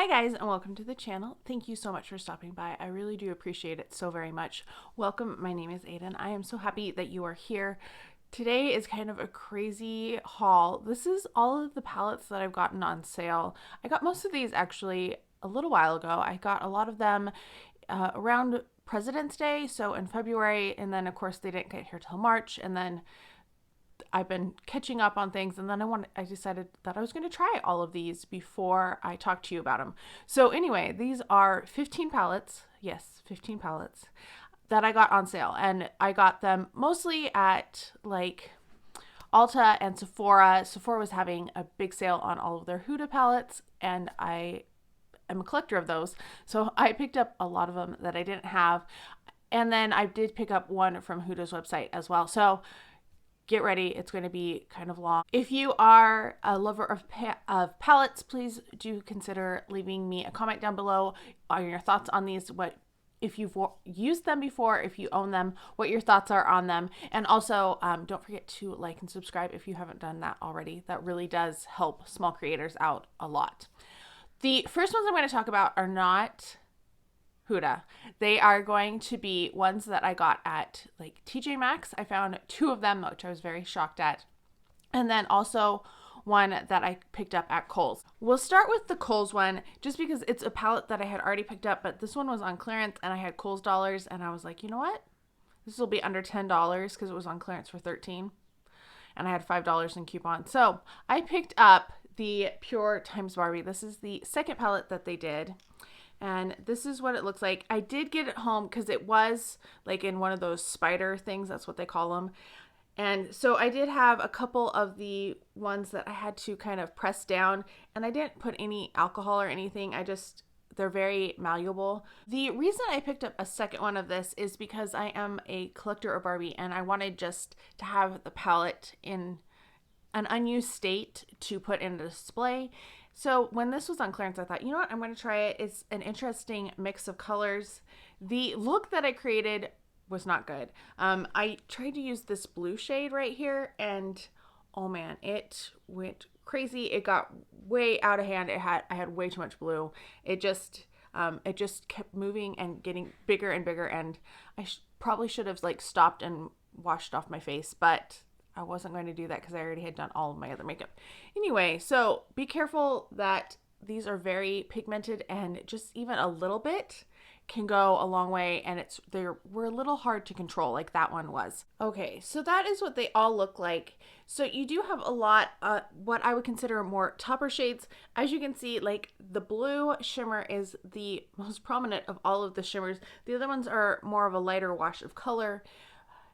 Hi guys, and welcome to the channel. Thank you so much for stopping by. I really do appreciate it so very much. Welcome, my name is Aiden. I am so happy that you are here. Today is kind of a crazy haul. This is all of the palettes that I've gotten on sale. I got most of these actually a little while ago. I got a lot of them around President's Day, so in February, and then of course they didn't get here till March, and then I've been catching up on things, and then I decided that I was going to try all of these before I talk to you about them. So anyway, these are 15 palettes. Yes, 15 palettes that I got on sale, and I got them mostly at like Ulta and Sephora. Sephora was having a big sale on all of their Huda palettes, and I am a collector of those. So I picked up a lot of them that I didn't have. And then I did pick up one from Huda's website as well. So get ready, it's going to be kind of long. If you are a lover of palettes, please do consider leaving me a comment down below on your thoughts on these, if you've used them before, if you own them, what your thoughts are on them. And also don't forget to like and subscribe if you haven't done that already. That really does help small creators out a lot. The first ones I'm going to talk about are not Huda. They are going to be ones that I got at like TJ Maxx. I found two of them, which I was very shocked at. And then also one that I picked up at Kohl's. We'll start with the Kohl's one just because it's a palette that I had already picked up, but this one was on clearance and I had Kohl's dollars, and I was like, you know what? This will be under $10 because it was on clearance for $13 and I had $5 in coupon. So I picked up the Pure Times Barbie. This is the second palette that they did. And this is what it looks like. I did get it home because it was like in one of those spider things. That's what they call them. And so I did have a couple of the ones that I had to kind of press down. And I didn't put any alcohol or anything. They're very malleable. The reason I picked up a second one of this is because I am a collector of Barbie. And I wanted just to have the palette in an unused state to put in a display. So when this was on clearance, I thought, you know what, I'm going to try it. It's an interesting mix of colors. The look that I created was not good. I tried to use this blue shade right here, and oh man, it went crazy. It got way out of hand. I had way too much blue. It just kept moving and getting bigger and bigger, and I probably should have like stopped and washed off my face, but I wasn't going to do that because I already had done all of my other makeup. Anyway, so be careful that these are very pigmented, and just even a little bit can go a long way, and we're a little hard to control like that one was. Okay, so that is what they all look like. So you do have a lot, what I would consider more topper shades. As you can see, like the blue shimmer is the most prominent of all of the shimmers. The other ones are more of a lighter wash of color.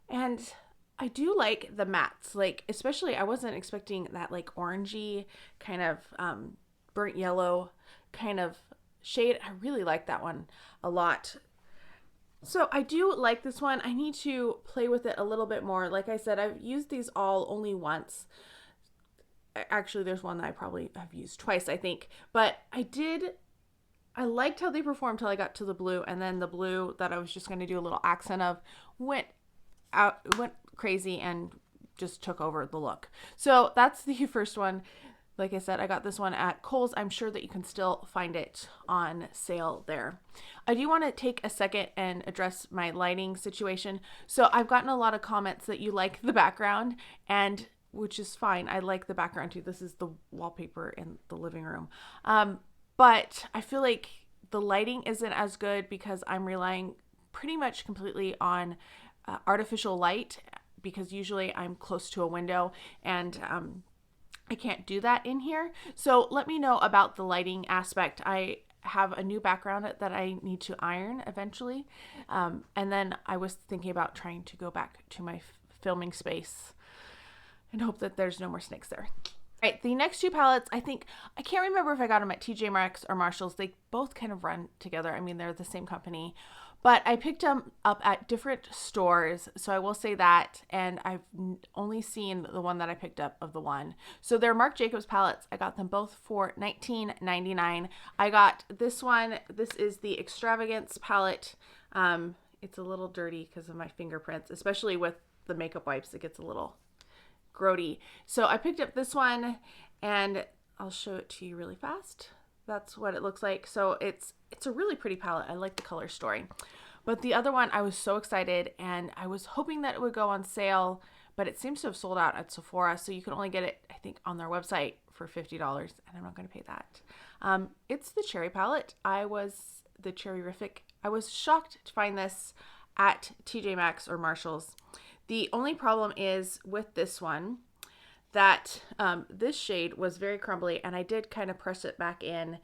And I do like the mattes, like especially I wasn't expecting that like orangey kind of burnt yellow kind of shade. I really like that one a lot. So I do like this one. I need to play with it a little bit more. Like I said, I've used these all only once. Actually, there's one that I probably have used twice, I think. But I liked how they performed till I got to the blue, and then the blue that I was just going to do a little accent of went crazy and just took over the look. So that's the first one. Like I said, I got this one at Kohl's. I'm sure that you can still find it on sale there. I do want to take a second and address my lighting situation. So I've gotten a lot of comments that you like the background, and which is fine. I like the background too. This is the wallpaper in the living room. But I feel like the lighting isn't as good because I'm relying pretty much completely on artificial light, because usually I'm close to a window, and I can't do that in here. So let me know about the lighting aspect. I have a new background that I need to iron eventually. And then I was thinking about trying to go back to my filming space and hope that there's no more snakes there. All right, the next two palettes, I can't remember if I got them at TJ Maxx or Marshall's. They both kind of run together. I mean, they're the same company. But I picked them up at different stores, so I will say that, and I've only seen the one that I picked up of the one. So they're Marc Jacobs palettes. I got them both for $19.99. I got this one. This is the Extravagance palette. It's a little dirty because of my fingerprints, especially with the makeup wipes. It gets a little grody. So I picked up this one, and I'll show it to you really fast. That's what it looks like. So it's a really pretty palette. I like the color story. But the other one, I was so excited, and I was hoping that it would go on sale, but it seems to have sold out at Sephora. So you can only get it, I think, on their website for $50, and I'm not going to pay that. It's the Cherry palette. The Cherrific. I was shocked to find this at TJ Maxx or Marshall's. The only problem is with this one that this shade was very crumbly, and I did kind of press it back in,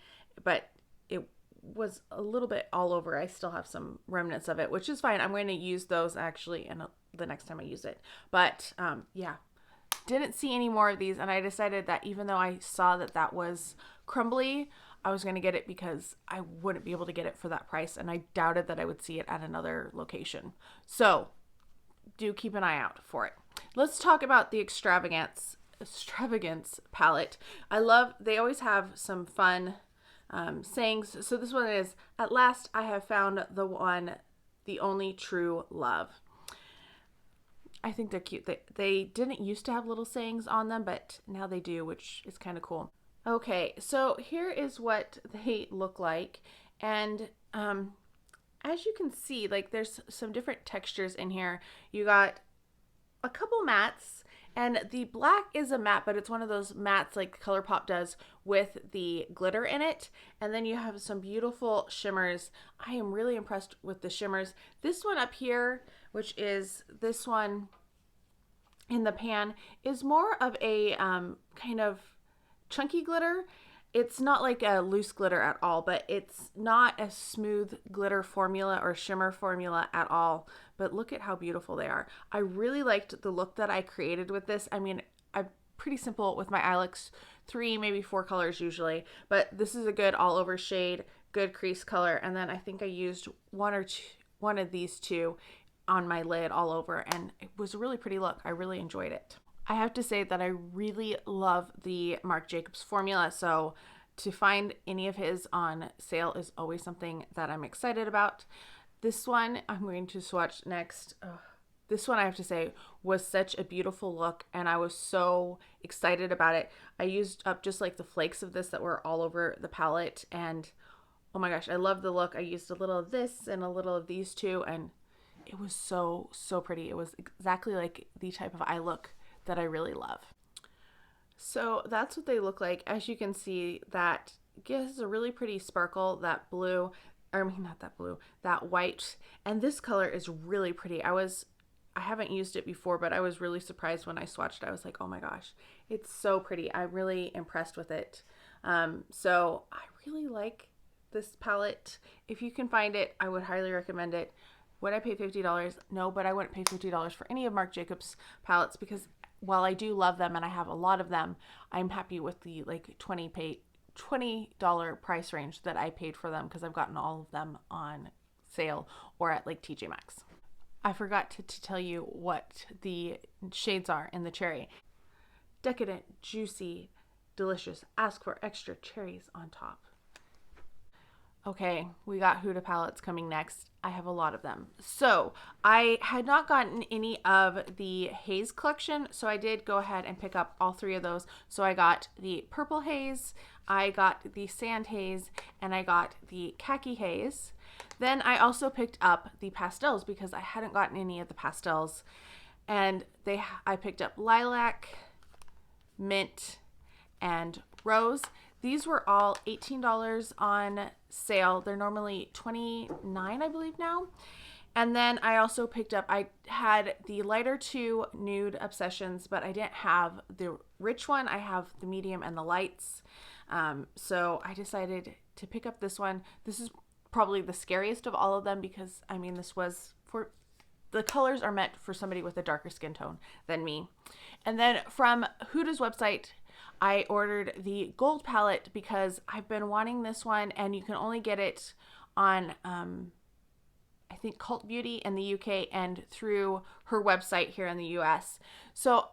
but it was a little bit all over. I still have some remnants of it, which is fine. I'm going to use those actually the next time I use it. But yeah, didn't see any more of these, and I decided that even though I saw that that was crumbly, I was going to get it because I wouldn't be able to get it for that price, and I doubted that I would see it at another location. So do keep an eye out for it. Let's talk about the Extravagance palette. They always have some fun sayings. So this one is, "At last I have found the only true love." I think they're cute. They didn't used to have little sayings on them, but now they do, which is kind of cool. Okay, so here is what they look like. And as you can see, like, there's some different textures in here. You got a couple mattes, and the black is a matte, but it's one of those mattes like ColourPop does with the glitter in it. And then you have some beautiful shimmers. I am really impressed with the shimmers. This one up here, which is this one in the pan, is more of a kind of chunky glitter. It's not like a loose glitter at all, but it's not a smooth glitter formula or shimmer formula at all. But look at how beautiful they are. I really liked the look that I created with this. I mean, I'm pretty simple with my eye looks, 3, maybe 4 colors usually, but this is a good all over shade, good crease color. And then I think I used one of these two on my lid all over, and it was a really pretty look. I really enjoyed it. I have to say that I really love the Marc Jacobs formula, so to find any of his on sale is always something that I'm excited about. This one I'm going to swatch next. This one, I have to say, was such a beautiful look, and I was so excited about it. I used up just like the flakes of this that were all over the palette, and oh my gosh, I love the look. I used a little of this and a little of these two, and it was so pretty. It was exactly like the type of eye look that I really love. So that's what they look like. As you can see, that gives a really pretty sparkle, that blue, not that blue, that white. And this color is really pretty. I haven't used it before, but I was really surprised when I swatched it. I was like, oh my gosh, it's so pretty. I'm really impressed with it. So I really like this palette. If you can find it, I would highly recommend it. Would I pay $50? No, but I wouldn't pay $50 for any of Marc Jacobs palettes, because while I do love them and I have a lot of them, I'm happy with the like $20 price range that I paid for them, because I've gotten all of them on sale or at like TJ Maxx. I forgot to tell you what the shades are in the cherry. Decadent, juicy, delicious. Ask for extra cherries on top. Okay, we got Huda palettes coming next. I have a lot of them. So I had not gotten any of the Haze collection, so I did go ahead and pick up all 3 of those. So I got the purple Haze, I got the sand Haze, and I got the khaki Haze. Then I also picked up the pastels because I hadn't gotten any of the pastels. And I picked up lilac, mint, and rose. These were all $18 on sale. They're normally $29, I believe now. And then I also picked up, I had the lighter 2 nude obsessions, but I didn't have the rich one. I have the medium and the lights. So I decided to pick up this one. This is probably the scariest of all of them because, I mean, the colors are meant for somebody with a darker skin tone than me. And then from Huda's website, I ordered the gold palette because I've been wanting this one, and you can only get it on, I think, Cult Beauty in the UK and through her website here in the US. So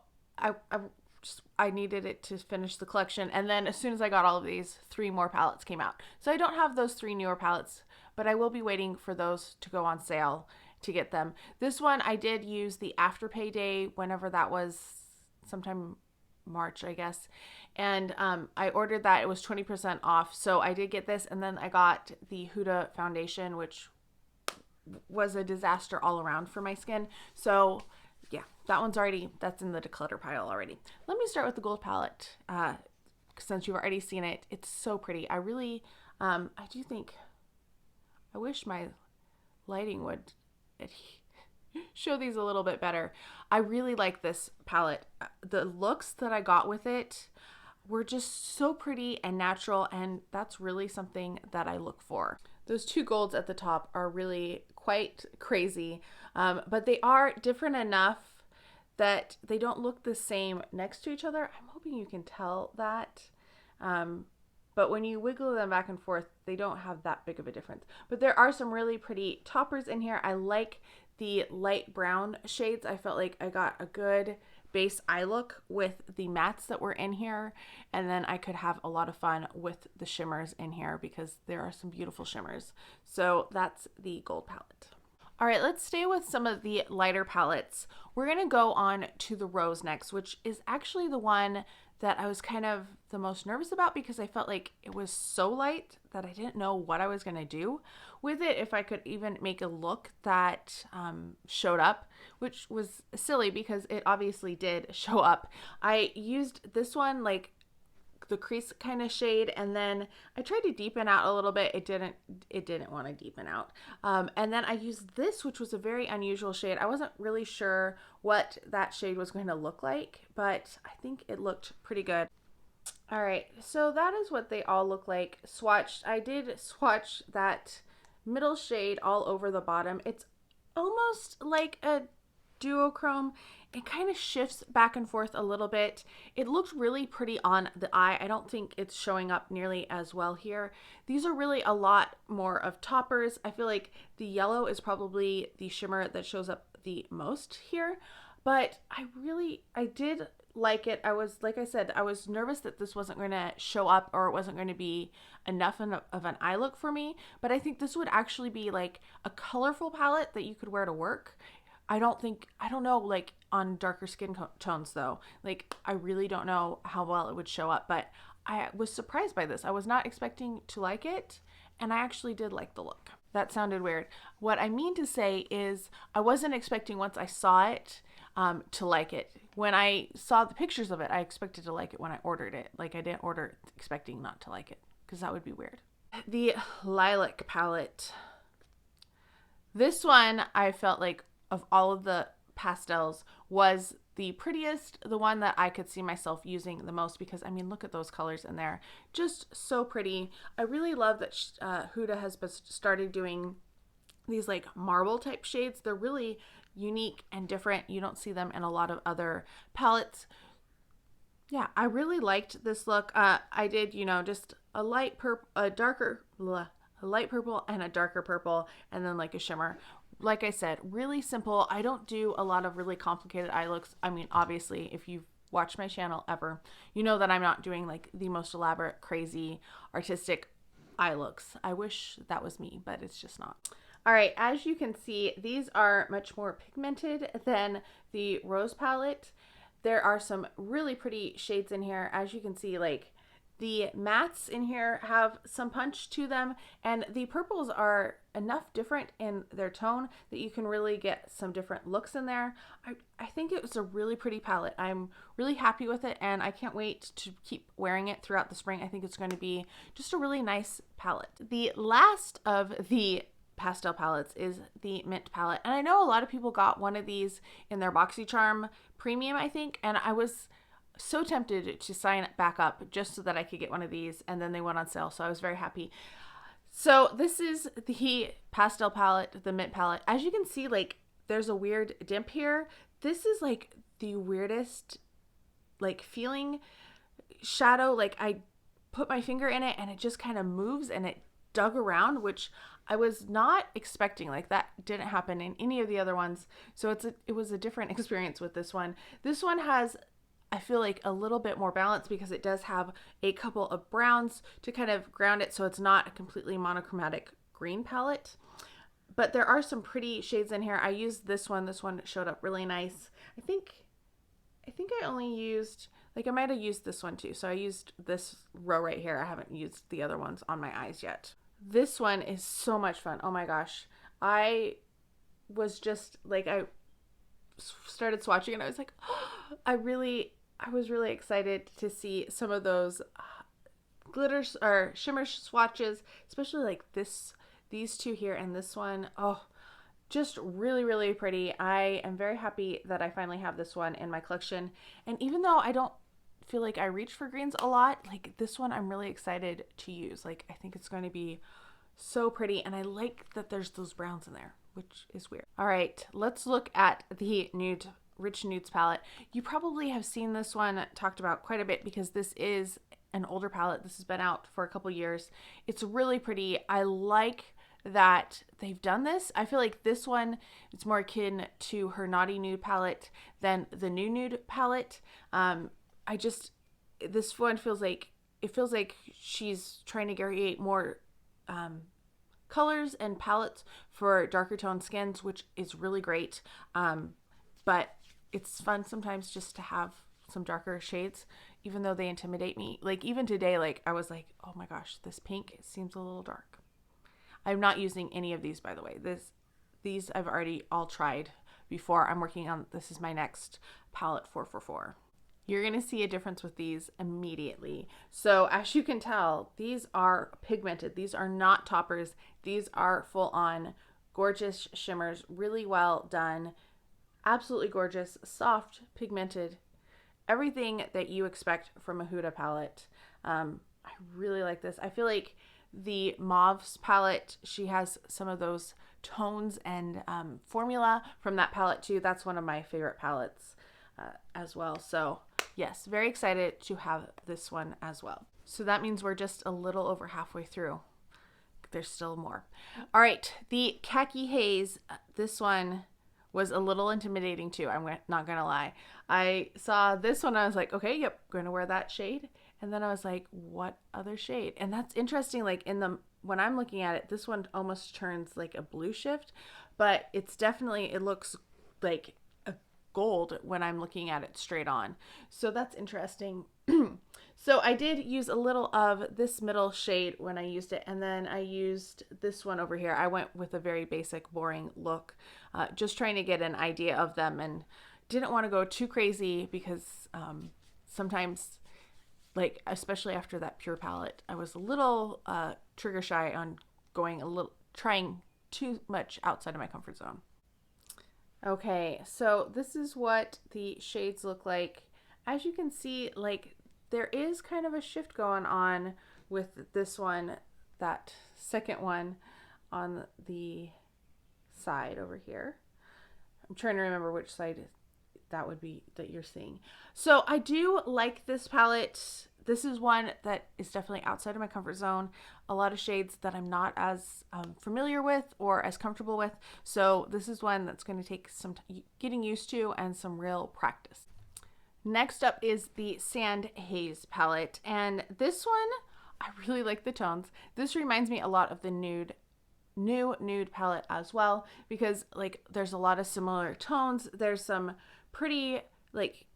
I needed it to finish the collection, and then as soon as I got all of these, 3 more palettes came out. So I don't have those 3 newer palettes, but I will be waiting for those to go on sale to get them. This one I did use the Afterpay day, whenever that was, sometime March, I guess. And I ordered that. It was 20% off. So I did get this. And then I got the Huda foundation, which was a disaster all around for my skin. So yeah, that's in the declutter pile already. Let me start with the gold palette. Since you've already seen it, it's so pretty. I really, I do think, I wish my lighting would show these a little bit better. I really like this palette. The looks that I got with it were just so pretty and natural, and that's really something that I look for. Those two golds at the top are really quite crazy, but they are different enough that they don't look the same next to each other. I'm hoping you can tell that. But when you wiggle them back and forth, they don't have that big of a difference. But there are some really pretty toppers in here. I like the light brown shades. I felt like I got a good base eye look with the mattes that were in here. And then I could have a lot of fun with the shimmers in here because there are some beautiful shimmers. So that's the gold palette. All right, let's stay with some of the lighter palettes. We're gonna go on to the rose next, which is actually the one that I was kind of the most nervous about because I felt like it was so light that I didn't know what I was gonna do with it, if I could even make a look that showed up, which was silly because it obviously did show up. I used this one, like the crease kind of shade, and then I tried to deepen out a little bit. It didn't want to deepen out. And then I used this, which was a very unusual shade. I wasn't really sure what that shade was going to look like, but I think it looked pretty good. All right, so that is what they all look like swatched. I did swatch that middle shade all over the bottom. It's almost like a duochrome. It kind of shifts back and forth a little bit. It looked really pretty on the eye. I don't think it's showing up nearly as well here. These are really a lot more of toppers. I feel like the yellow is probably the shimmer that shows up the most here, but I did like it. Like I said, I was nervous that this wasn't going to show up or it wasn't going to be enough of an eye look for me, but I think this would actually be like a colorful palette that you could wear to work. I don't know, like on darker skin tones though, like I really don't know how well it would show up, but I was surprised by this. I was not expecting to like it, and I actually did like the look. That sounded weird. What I mean to say is I wasn't expecting once I saw it to like it. When I saw the pictures of it, I expected to like it when I ordered it. Like I didn't order expecting not to like it because that would be weird. The Lilac palette. This one I felt like of all of the pastels was the prettiest, the one that I could see myself using the most because I mean, look at those colors in there. Just so pretty. I really love that Huda has started doing these like marble type shades. They're really unique and different. You don't see them in a lot of other palettes. Yeah, I really liked this look. I did, just a light purple, a light purple and a darker purple, and then like a shimmer. Like I said, really simple. I don't do a lot of really complicated eye looks. I mean, obviously, if you've watched my channel ever, you know that I'm not doing like the most elaborate, crazy, artistic eye looks. I wish that was me, but it's just not. All right, as you can see, these are much more pigmented than the rose palette. There are some really pretty shades in here. As you can see, like the mattes in here have some punch to them, and the purples are enough different in their tone that you can really get some different looks in there. I think it was a really pretty palette. I'm really happy with it, and I can't wait to keep wearing it throughout the spring. I think it's going to be just a really nice palette. The last of the pastel palettes is the mint palette, and I know a lot of people got one of these in their BoxyCharm premium, I think, and I was so tempted to sign back up just so that I could get one of these, and then they went on sale, so I was very happy. So this is the pastel palette, the mint palette. As you can see, like there's a weird dimp here. This is like the weirdest like feeling shadow. Like I put my finger in it and it just kind of moves and it dug around, which I was not expecting. Like that didn't happen in any of the other ones. So it was a different experience with this one. This one has, I feel like, a little bit more balance because it does have a couple of browns to kind of ground it, so it's not a completely monochromatic green palette. But there are some pretty shades in here. I used this one. This one showed up really nice. I think I only used Like I might have used this one too. So I used this row right here. I haven't used the other ones on my eyes yet. This one is so much fun. Oh my gosh. I was just like, I started swatching and I was like, oh, I was really excited to see some of those glitters or shimmer swatches, especially like these two here and this one. Oh, just really, really pretty. I am very happy that I finally have this one in my collection. And even though I don't feel like I reach for greens a lot, like this one I'm really excited to use. Like I think it's going to be so pretty, and I like that there's those browns in there, which is weird. All right, let's look at the Nude Rich Nudes palette. You probably have seen this one talked about quite a bit because this is an older palette. This has been out for a couple years. It's really pretty. I like that they've done this. I feel like this one is more akin to her Naughty Nude palette than the New Nude palette. This one feels like she's trying to create more colors and palettes for darker toned skins, which is really great. But it's fun sometimes just to have some darker shades, even though they intimidate me. Like even today, like I was like, oh my gosh, this pink seems a little dark. I'm not using any of these, by the way. These I've already all tried before. I'm working on, this is my next palette 444. You're going to see a difference with these immediately. So as you can tell, these are pigmented. These are not toppers. These are full on gorgeous shimmers, really well done. Absolutely gorgeous, soft, pigmented, everything that you expect from a Huda palette. I really like this. I feel like the Mauves palette, she has some of those tones and formula from that palette too. That's one of my favorite palettes as well. So yes, very excited to have this one as well. So that means we're just a little over halfway through. There's still more. All right, the Khaki Haze, this one was a little intimidating too. I'm not gonna lie. I saw this one, I was like, okay, yep, going to wear that shade. And then I was like, what other shade? And that's interesting. Like when I'm looking at it, this one almost turns like a blue shift, but it's definitely, it looks like a gold when I'm looking at it straight on. So that's interesting. So I did use a little of this middle shade when I used it, and then I used this one over here. I went with a very basic, boring look, just trying to get an idea of them, and didn't want to go too crazy because sometimes, like especially after that pure palette, I was a little trigger shy on trying too much outside of my comfort zone. Okay, so this is what the shades look like. As you can see, like there is kind of a shift going on with this one, that second one on the side over here. I'm trying to remember which side that would be that you're seeing. So I do like this palette. This is one that is definitely outside of my comfort zone. A lot of shades that I'm not as familiar with or as comfortable with. So this is one that's going to take some getting used to and some real practice. Next up is the Sand Haze palette. And this one, I really like the tones. This reminds me a lot of the new Nude palette as well, because like there's a lot of similar tones. There's some pretty like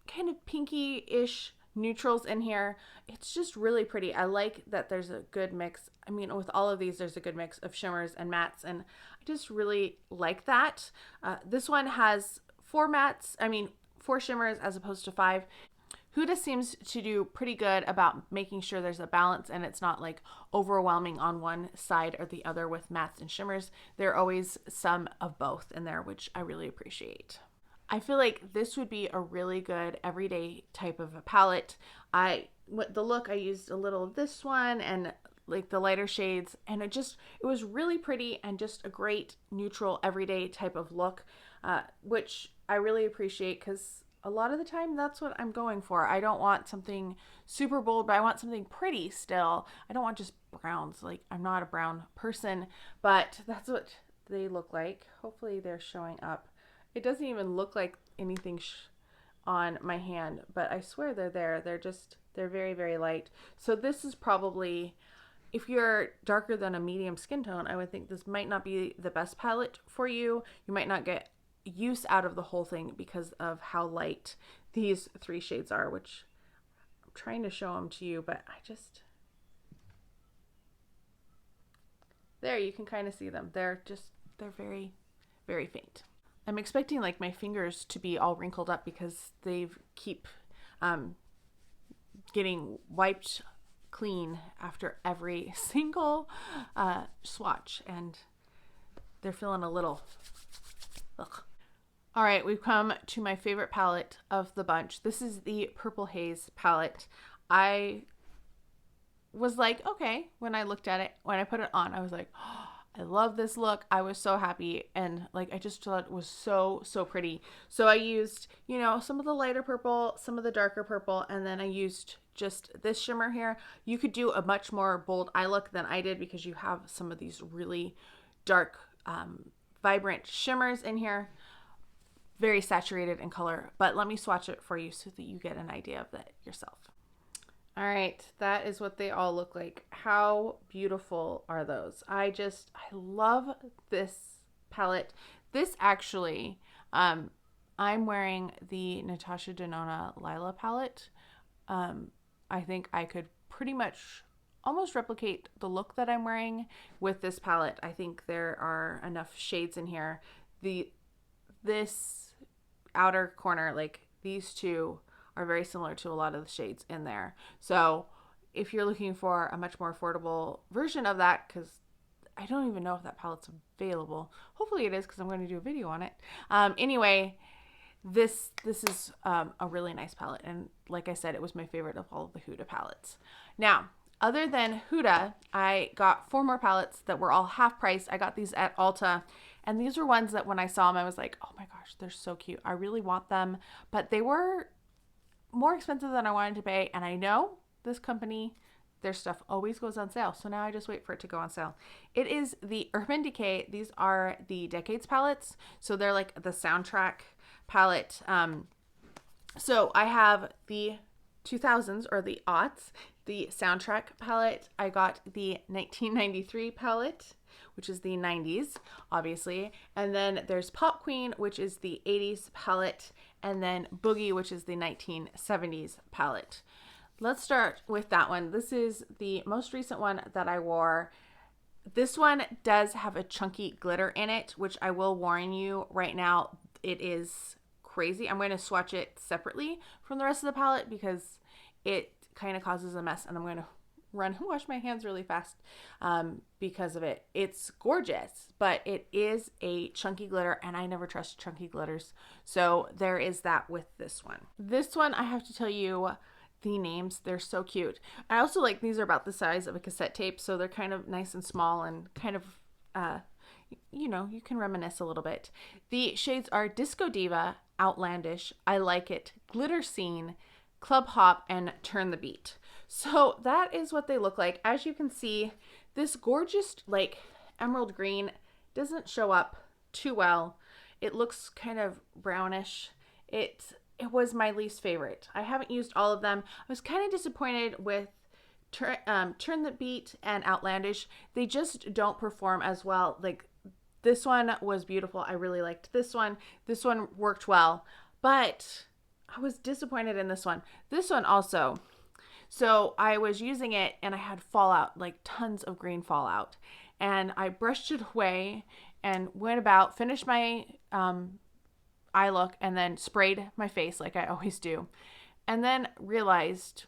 kind of pinky-ish neutrals in here. It's just really pretty. I like that there's a good mix. I mean, with all of these, there's a good mix of shimmers and mattes, and I just really like that. This one has 4 shimmers as opposed to 5. Huda seems to do pretty good about making sure there's a balance and it's not like overwhelming on one side or the other with mattes and shimmers. There are always some of both in there, which I really appreciate. I feel like this would be a really good everyday type of a palette. I used a little of this one and like the lighter shades, and it was really pretty and just a great neutral everyday type of look, which I really appreciate because a lot of the time that's what I'm going for. I don't want something super bold, but I want something pretty still. I don't want just browns. Like I'm not a brown person, but that's what they look like. Hopefully they're showing up. It doesn't even look like anything on my hand, but I swear they're there. They're very, very light. So this is probably, if you're darker than a medium skin tone, I would think this might not be the best palette for you. You might not get use out of the whole thing because of how light these three shades are, which I'm trying to show them to you, but there, you can kind of see them. They're very, very faint. I'm expecting like my fingers to be all wrinkled up because they keep getting wiped clean after every single swatch, and they're feeling a little ugh. All right, we've come to my favorite palette of the bunch. This is the Purple Haze palette. I was like, okay, when I looked at it, when I put it on, I was like, oh, I love this look. I was so happy, and like I just thought it was so pretty. So I used, you know, some of the lighter purple, some of the darker purple, and then I used just this shimmer here. You could do a much more bold eye look than I did because you have some of these really dark, vibrant shimmers in here. Very saturated in color, but let me swatch it for you so that you get an idea of that yourself. All right, that is what they all look like. How beautiful are those? I love this palette. This actually, I'm wearing the Natasha Denona Lila palette. I think I could pretty much almost replicate the look that I'm wearing with this palette. I think there are enough shades in here. This outer corner, like these two are very similar to a lot of the shades in there. So if you're looking for a much more affordable version of that, because I don't even know if that palette's available. Hopefully it is, because I'm going to do a video on it. Anyway, this is a really nice palette. And like I said, it was my favorite of all of the Huda palettes. Now, other than Huda, I got 4 more palettes that were all half price. I got these at Ulta. And these were ones that when I saw them, I was like, oh my gosh, they're so cute. I really want them. But they were more expensive than I wanted to pay. And I know this company, their stuff always goes on sale. So now I just wait for it to go on sale. It is the Urban Decay. These are the Decades palettes. So they're like the soundtrack palette. So I have the 2000s or the aughts, the soundtrack palette. I got the 1993 palette, which is the 90s, obviously. And then there's Pop Queen, which is the 80s palette. And then Boogie, which is the 1970s palette. Let's start with that one. This is the most recent one that I wore. This one does have a chunky glitter in it, which I will warn you right now, it is crazy. I'm going to swatch it separately from the rest of the palette because it kind of causes a mess, and I'm going to run and wash my hands really fast because of it. It's gorgeous, but it is a chunky glitter, and I never trust chunky glitters. So there is that with this one. This one, I have to tell you, the names, they're so cute. I also like these are about the size of a cassette tape, so they're kind of nice and small and kind of, you know, you can reminisce a little bit. The shades are Disco Diva, Outlandish, I Like It, Glitter Scene, Club Hop, and Turn the Beat. So that is what they look like. As you can see, this gorgeous like emerald green doesn't show up too well. It looks kind of brownish. It was my least favorite. I haven't used all of them. I was kind of disappointed with Turn the Beat and Outlandish. They just don't perform as well. Like this one was beautiful. I really liked this one. This one worked well, but I was disappointed in this one. This one also. So I was using it and I had fallout, like tons of green fallout, and I brushed it away and went about, finished my eye look, and then sprayed my face like I always do, and then realized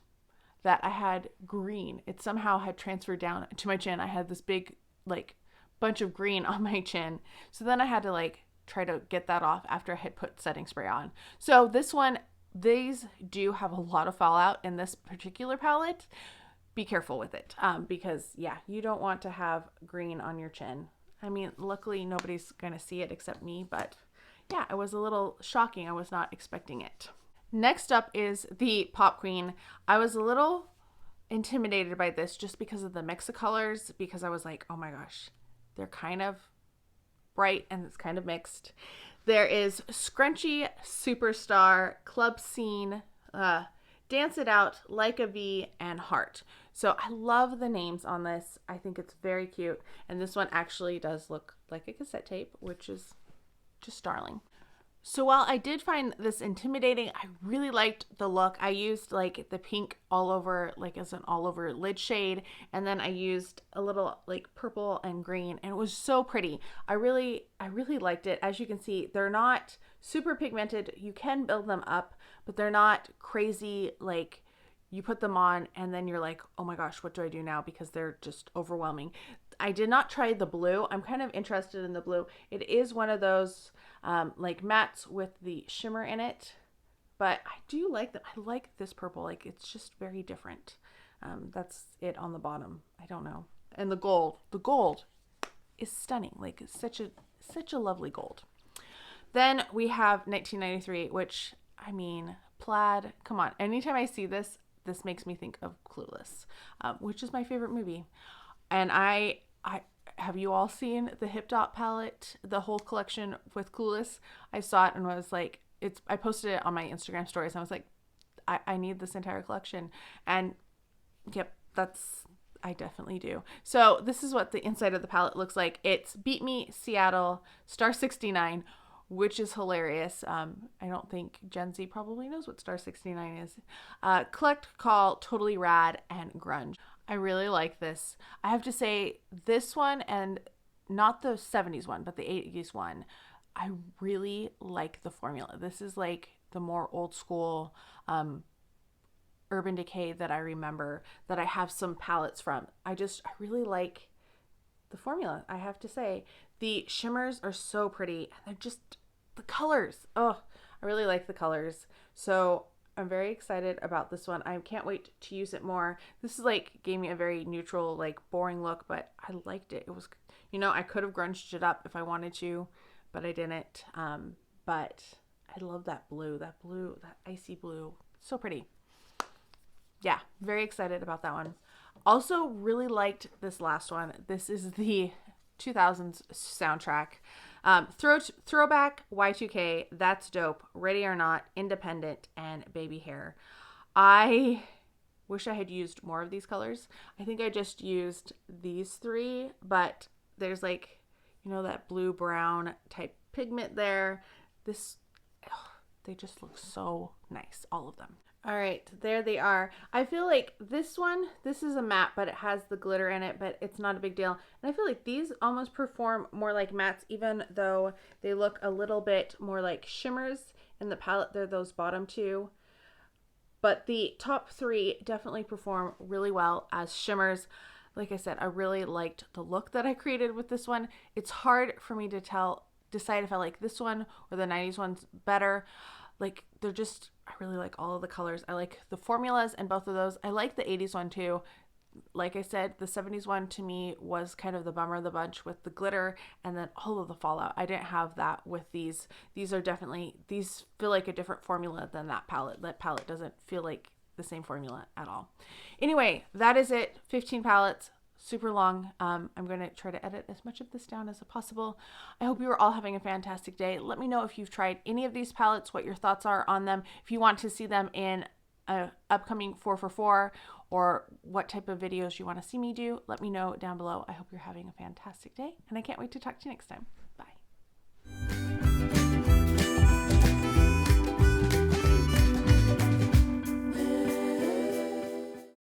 that I had green. It somehow had transferred down to my chin. I had this big like bunch of green on my chin. So then I had to like try to get that off after I had put setting spray on. So this one, these do have a lot of fallout in this particular palette. Be careful with it because yeah, you don't want to have green on your chin. I mean, luckily nobody's gonna see it except me, but yeah, it was a little shocking. I was not expecting it. Next up is the Pop Queen. I was a little intimidated by this just because of the mix of colors, because I was like, oh my gosh, they're kind of bright and it's kind of mixed. There is Scrunchy, Superstar, Club Scene, Dance It Out, Like a V, and Heart. So I love the names on this. I think it's very cute. And this one actually does look like a cassette tape, which is just darling. So while I did find this intimidating, I really liked the look. I used like the pink all over, like as an all over lid shade. And then I used a little like purple and green, and it was so pretty. I really liked it. As you can see, they're not super pigmented. You can build them up, but they're not crazy. Like you put them on and then you're like, oh my gosh, what do I do now? Because they're just overwhelming. I did not try the blue. I'm kind of interested in the blue. It is one of those like mattes with the shimmer in it, but I do like them. I like this purple. Like it's just very different. That's it on the bottom. I don't know. And the gold is stunning. Like it's such a lovely gold. Then we have 1993, which I mean, plaid. Come on. Anytime I see this, this makes me think of Clueless, which is my favorite movie. And I have you all seen the Hip Dot palette, the whole collection with Clueless? I saw it and was like, I posted it on my Instagram stories. And I was like, I need this entire collection. And yep, I definitely do. So this is what the inside of the palette looks like. It's Beat Me, Seattle, Star 69, which is hilarious. I don't think Gen Z probably knows what Star 69 is. Collect, Call, Totally Rad, and Grunge. I really like this. I have to say this one, and not the 70s one, but the 80s one, I really like the formula. This is like the more old school Urban Decay that I remember, that I have some palettes from. I really like the formula, I have to say. The shimmers are so pretty, and they're just the colors. Oh, I really like the colors. So I'm very excited about this one. I can't wait to use it more. This is like gave me a very neutral, like boring look, but I liked it. It was, I could have grunged it up if I wanted to, but I didn't. But I love that blue, that icy blue. So pretty. Yeah, very excited about that one. Also really liked this last one. This is the 2000s soundtrack. Throwback, Y2K, That's Dope, Ready or Not, Independent, and Baby Hair. I wish I had used more of these colors. I think I just used these three, but there's like, that blue brown type pigment there. They just look so nice, all of them. All right, there they are. I feel like this is a matte, but it has the glitter in it, but it's not a big deal. And I feel like these almost perform more like mattes, even though they look a little bit more like shimmers in the palette. They're those bottom two. But the top three definitely perform really well as shimmers. Like I said, I really liked the look that I created with this one. It's hard for me to decide if I like this one or the 90s one's better. Like I really like all of the colors. I like the formulas in both of those. I like the 80s one too. Like I said, the 70s one to me was kind of the bummer of the bunch with the glitter and then all of the fallout. I didn't have that with these. These feel like a different formula than that palette. That palette doesn't feel like the same formula at all. Anyway, that is it. 15 palettes. Super long. I'm going to try to edit as much of this down as possible. I hope you are all having a fantastic day. Let me know if you've tried any of these palettes, what your thoughts are on them. If you want to see them in an upcoming 4 for 4 or what type of videos you want to see me do, let me know down below. I hope you're having a fantastic day, and I can't wait to talk to you next time. Bye.